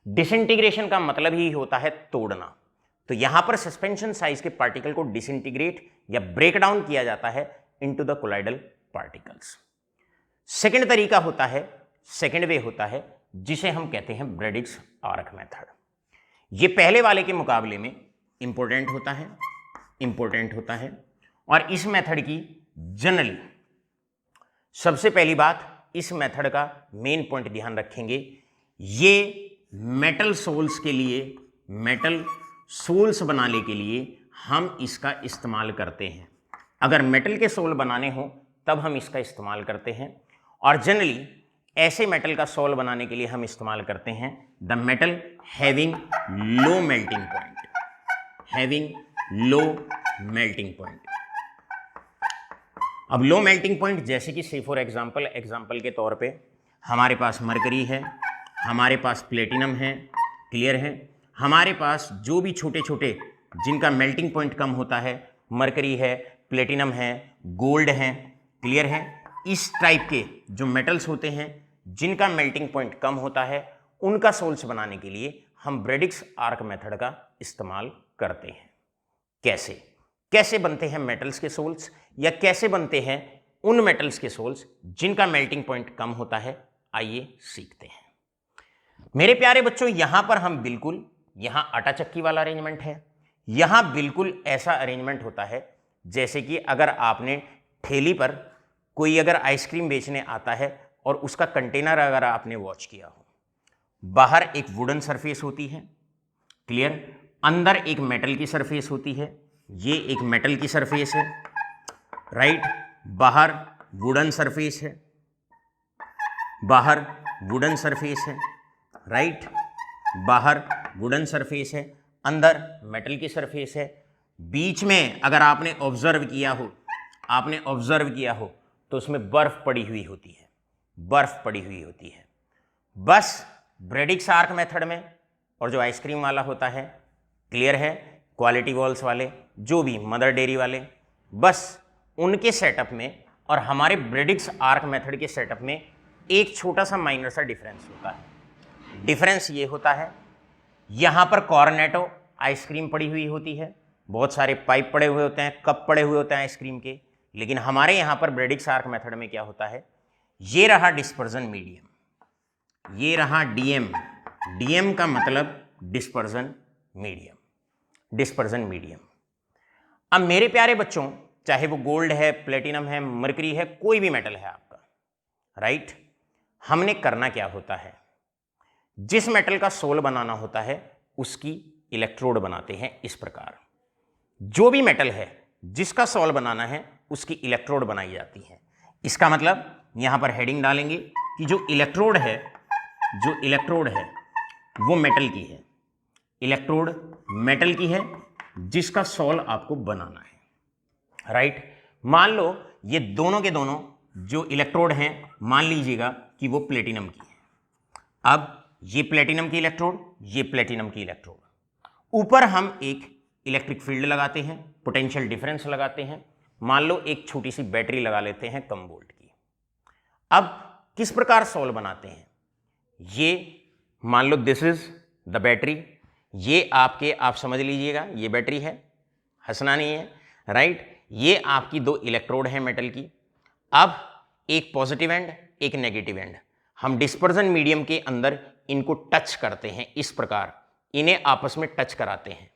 Speaker 1: डिसइंटीग्रेशन का मतलब ही होता है तोड़ना। तो यहां पर सस्पेंशन साइज के पार्टिकल को डिसइंटीग्रेट या ब्रेक डाउन किया जाता है into the colloidal particles. Second तरीका होता है, सेकंड वे होता है, जिसे हम कहते हैं ब्रेडिक्स आर्क मेथड। ये पहले वाले के मुकाबले में इंपॉर्टेंट होता है और इस मेथड की जनरली सबसे पहली बात, इस मेथड का मेन पॉइंट ध्यान रखेंगे, ये मेटल सोल्स के लिए, मेटल सोल्स बनाने के लिए हम इसका इस्तेमाल करते हैं। अगर मेटल के सोल बनाने हो तब हम इसका इस्तेमाल करते हैं और जनरली ऐसे मेटल का सोल बनाने के लिए हम इस्तेमाल करते हैं the metal having low melting point, अब लो मेल्टिंग पॉइंट जैसे कि से फॉर एग्जाम्पल के तौर पे हमारे पास मरकरी है, हमारे पास प्लेटिनम है, क्लियर है। हमारे पास जो भी छोटे छोटे जिनका मेल्टिंग पॉइंट कम होता है, मरकरी है, प्लेटिनम है, गोल्ड है, क्लियर है। इस टाइप के जो मेटल्स होते हैं जिनका मेल्टिंग पॉइंट कम होता है, उनका सोल्स बनाने के लिए हम ब्रेडिक्स आर्क मेथड का इस्तेमाल करते हैं। कैसे बनते हैं मेटल्स के सोल्स, या कैसे बनते हैं उन मेटल्स के सोल्स जिनका मेल्टिंग पॉइंट कम होता है, आइए सीखते हैं। मेरे प्यारे बच्चों, यहां पर हम बिल्कुल, यहां आटा चक्की वाला अरेंजमेंट है, यहां बिल्कुल ऐसा अरेंजमेंट होता है जैसे कि अगर आपने ठेली पर कोई अगर आइसक्रीम बेचने आता है और उसका कंटेनर अगर आपने वॉच किया हो, बाहर एक वुडन सरफेस होती है, क्लियर, अंदर एक मेटल की सरफेस होती है, ये एक मेटल की सरफेस है, राइट, बाहर वुडन सरफेस है, बाहर वुडन सरफेस है, राइट, बाहर वुडन सरफेस है, अंदर मेटल की सरफेस है। बीच में अगर आपने ऑब्जर्व किया हो तो उसमें बर्फ पड़ी हुई होती है। बस ब्रेडिक्स आर्क मेथड में और जो आइसक्रीम वाला होता है, क्लियर है, क्वालिटी वॉल्स वाले, जो भी मदर डेयरी वाले, बस उनके सेटअप में और हमारे ब्रेडिक्स आर्क मेथड के सेटअप में एक छोटा सा माइनर सा डिफरेंस होता है। डिफरेंस ये होता है, यहां पर कॉर्नेटो आइसक्रीम पड़ी हुई होती है, बहुत सारे पाइप पड़े हुए होते हैं, कप पड़े हुए होते हैं आइसक्रीम के, लेकिन हमारे यहां पर ब्रेडिक्स आर्क मेथड में क्या होता है, ये रहा डिस्पर्जन मीडियम, ये रहा डीएम का मतलब डिस्पर्जन मीडियम। अब मेरे प्यारे बच्चों, चाहे वो गोल्ड है, प्लेटिनम है, मरकरी है, कोई भी मेटल है आपका, राइट, हमने करना क्या होता है, जिस मेटल का सोल बनाना होता है उसकी इलेक्ट्रोड बनाते हैं इस प्रकार। जो भी मेटल है जिसका सोल बनाना है उसकी इलेक्ट्रोड बनाई जाती है। इसका मतलब यहां पर हेडिंग डालेंगे कि जो इलेक्ट्रोड है वो मेटल की है, इलेक्ट्रोड मेटल की है जिसका सोल आपको बनाना है, राइट। मान लो ये दोनों के दोनों जो इलेक्ट्रोड हैं मान लीजिएगा कि वो प्लेटिनम की है। अब ये प्लेटिनम की इलेक्ट्रोड, ये प्लेटिनम की इलेक्ट्रोड, ऊपर हम एक इलेक्ट्रिक फील्ड लगाते हैं, पोटेंशियल डिफरेंस लगाते हैं, मान लो एक छोटी सी बैटरी लगा लेते हैं कम वोल्ट की। अब किस प्रकार सोल बनाते हैं, ये मान लो दिस इज द बैटरी, ये आपके, आप समझ लीजिएगा ये बैटरी है, हंसना नहीं है, राइट। ये आपकी दो इलेक्ट्रोड हैं मेटल की। अब एक पॉजिटिव एंड एक नेगेटिव एंड, हम डिस्पर्जन मीडियम के अंदर इनको टच करते हैं, इस प्रकार इन्हें आपस में टच कराते हैं।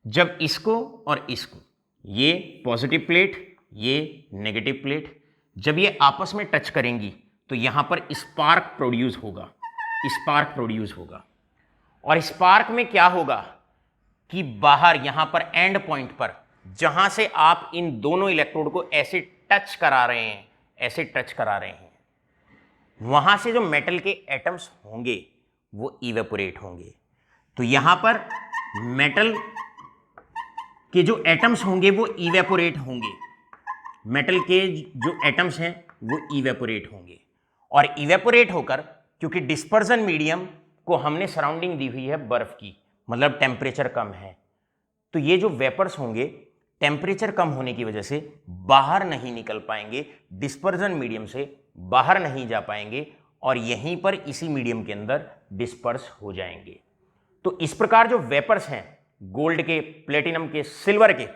Speaker 1: जब इसको और इसको, ये पॉजिटिव प्लेट, ये नेगेटिव प्लेट, जब ये आपस में टच करेंगी तो यहां पर स्पार्क प्रोड्यूस होगा, स्पार्क प्रोड्यूस होगा। और स्पार्क में क्या होगा कि बाहर यहां पर एंड पॉइंट पर, जहां से आप इन दोनों इलेक्ट्रोड को ऐसे टच करा रहे हैं, ऐसे टच करा रहे हैं, वहां से जो मेटल के एटम्स होंगे वो इवेपोरेट होंगे। तो यहां पर मेटल के जो एटम्स होंगे वो इवेपोरेट होंगे, मेटल के जो एटम्स हैं वो इवेपोरेट होंगे। और इवेपोरेट होकर, क्योंकि डिस्पर्जन मीडियम को हमने सराउंडिंग दी हुई है बर्फ की, मतलब टेम्परेचर कम है, तो ये जो वेपर्स होंगे टेम्परेचर कम होने की वजह से बाहर नहीं निकल पाएंगे, डिस्पर्जन मीडियम से बाहर नहीं जा पाएंगे और यहीं पर इसी मीडियम के अंदर डिस्पर्स हो जाएंगे। तो इस प्रकार जो वेपर्स हैं गोल्ड के, प्लेटिनम के, सिल्वर के,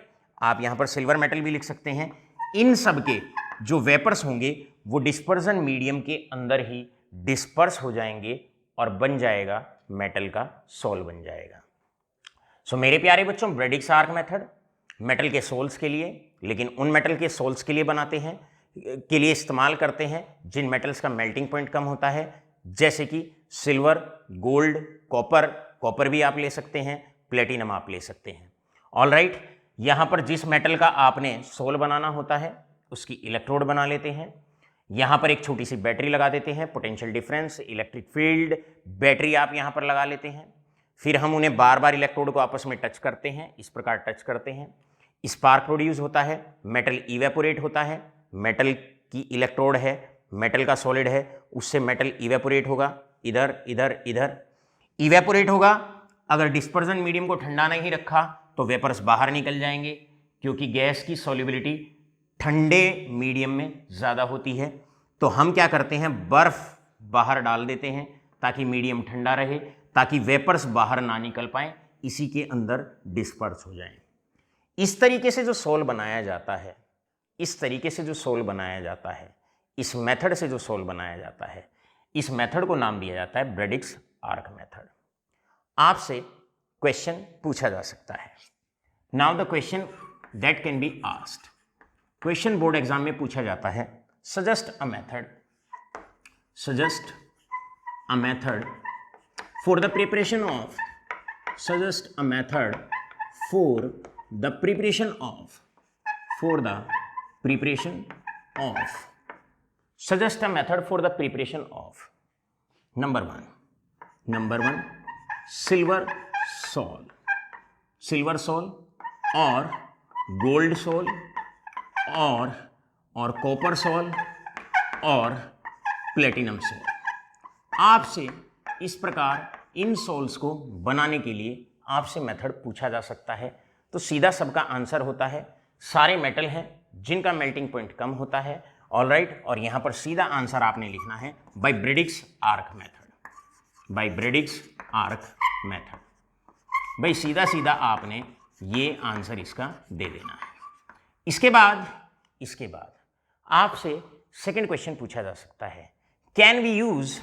Speaker 1: आप यहां पर सिल्वर मेटल भी लिख सकते हैं, इन सब के जो वेपर्स होंगे वो डिस्पर्जन मीडियम के अंदर ही डिस्पर्स हो जाएंगे और बन जाएगा मेटल का सोल बन जाएगा। सो मेरे प्यारे बच्चों, ब्रेडिक्स आर्क मेथड मेटल के सोल्स के लिए, लेकिन उन मेटल के सोल्स के लिए बनाते हैं, के लिए इस्तेमाल करते हैं जिन मेटल्स का मेल्टिंग पॉइंट कम होता है, जैसे कि सिल्वर, गोल्ड, कॉपर, कॉपर भी आप ले सकते हैं, प्लेटिनम आप ले सकते हैं। ऑलराइट, यहाँ पर जिस मेटल का आपने सोल बनाना होता है उसकी इलेक्ट्रोड बना लेते हैं, यहाँ पर एक छोटी सी बैटरी लगा देते हैं, potential difference, electric field, battery आप यहाँ पर लगा लेते हैं। फिर हम उन्हें बार बार इलेक्ट्रोड को आपस में टच करते हैं, इस प्रकार टच करते हैं, स्पार्क प्रोड्यूस होता है, मेटल इवेपोरेट होता है, मेटल की इलेक्ट्रोड है, मेटल का सॉलिड है, उससे मेटल इवेपोरेट होगा, इधर इधर इधर इवेपोरेट होगा। अगर डिस्पर्जन मीडियम को ठंडा नहीं रखा तो वेपर्स बाहर निकल जाएंगे, क्योंकि गैस की सॉल्युबिलिटी ठंडे मीडियम में ज़्यादा होती है। तो हम क्या करते हैं, बर्फ बाहर डाल देते हैं ताकि मीडियम ठंडा रहे, ताकि वेपर्स बाहर ना निकल पाए, इसी के अंदर डिस्पर्स हो जाएं। इस तरीके से जो सोल बनाया जाता है, इस तरीके से जो सोल बनाया जाता है, इस मेथड से जो सोल बनाया जाता है, इस मेथड को नाम दिया जाता है ब्रेडिक्स आर्क मेथड। आपसे क्वेश्चन पूछा जा सकता है। Now the question that can be asked, question board exam में पूछा जाता है, suggest a method for the preparation of, suggest a method for the preparation of, suggest a method for the preparation of number one silver soul और gold soul और copper soul और platinum soul। आपसे इस प्रकार इन souls को बनाने के लिए आपसे मेथड पूछा जा सकता है। तो सीधा सबका आंसर होता है, सारे मेटल हैं जिनका मेल्टिंग पॉइंट कम होता है, ऑलराइट। और यहां पर सीधा आंसर आपने लिखना है by Bredig's arc method, by Bredig's arc method. भाई सीधा सीधा आपने ये आंसर इसका दे देना है। इसके बाद आपसे सेकंड क्वेश्चन पूछा जा सकता है, can we use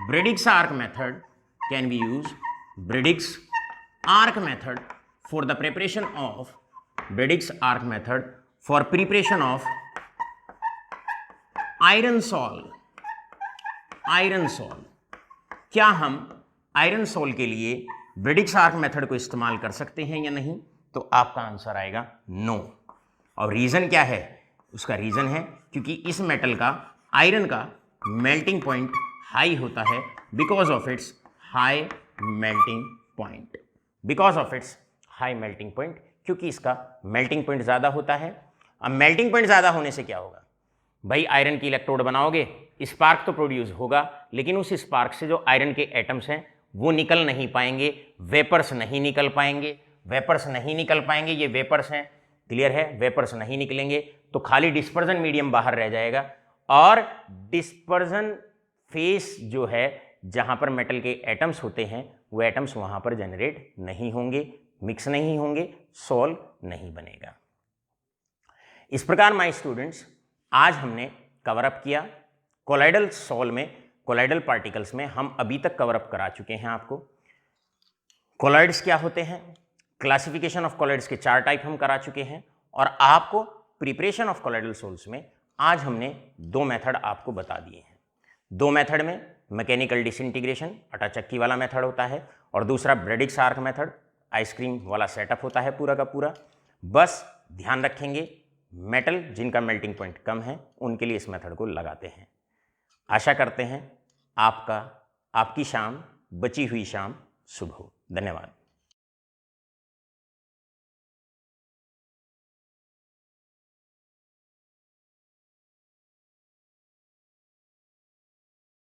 Speaker 1: Bradix arc method, can we use Bradix arc method for the preparation of Bradix arc method for preparation of iron sol? क्या हम आयरन सोल के लिए ब्रेडिक्स आर्क मेथड को इस्तेमाल कर सकते हैं या नहीं? तो आपका आंसर आएगा नो। और रीजन क्या है? उसका रीजन है क्योंकि इस मेटल का, आयरन का मेल्टिंग पॉइंट हाई होता है because of its high melting high melting point, क्योंकि इसका मेल्टिंग पॉइंट ज़्यादा होता है। अब मेल्टिंग पॉइंट ज़्यादा होने से क्या होगा भाई, आयरन की इलेक्ट्रोड बनाओगे, स्पार्क तो प्रोड्यूस होगा, लेकिन उस स्पार्क से जो आयरन के एटम्स हैं वो निकल नहीं पाएंगे, वेपर्स नहीं निकल पाएंगे, वेपर्स नहीं निकल पाएंगे, ये वेपर्स हैं, क्लियर है, वेपर्स नहीं निकलेंगे तो खाली डिस्पर्जन मीडियम बाहर रह जाएगा, और डिस्पर्जन फेस जो है जहां पर मेटल के एटम्स होते हैं वो एटम्स वहां पर जनरेट नहीं होंगे, मिक्स नहीं होंगे, सोल नहीं बनेगा। इस प्रकार माय स्टूडेंट्स आज हमने कवर अप किया कोलाइडल सोल में, कोलाइडल पार्टिकल्स में हम अभी तक कवर अप करा चुके हैं आपको। कोलाइड्स क्या होते हैं, क्लासिफिकेशन ऑफ कोलाइड्स के 4 टाइप हम करा चुके हैं, और आपको प्रिपरेशन ऑफ कोलाइडल सोल्स में आज हमने 2 मेथड आपको बता दिए हैं। 2 मेथड में मैकेनिकल डिसइंटीग्रेशन आटा चक्की वाला मेथड होता है, और दूसरा ब्रेडिक्स आर्क मेथड आइसक्रीम वाला सेटअप होता है पूरा का पूरा। बस ध्यान रखेंगे मेटल जिनका मेल्टिंग पॉइंट कम है उनके लिए इस मेथड को लगाते हैं। आशा करते हैं आपकी शाम, बची हुई शाम शुभ हो। धन्यवाद।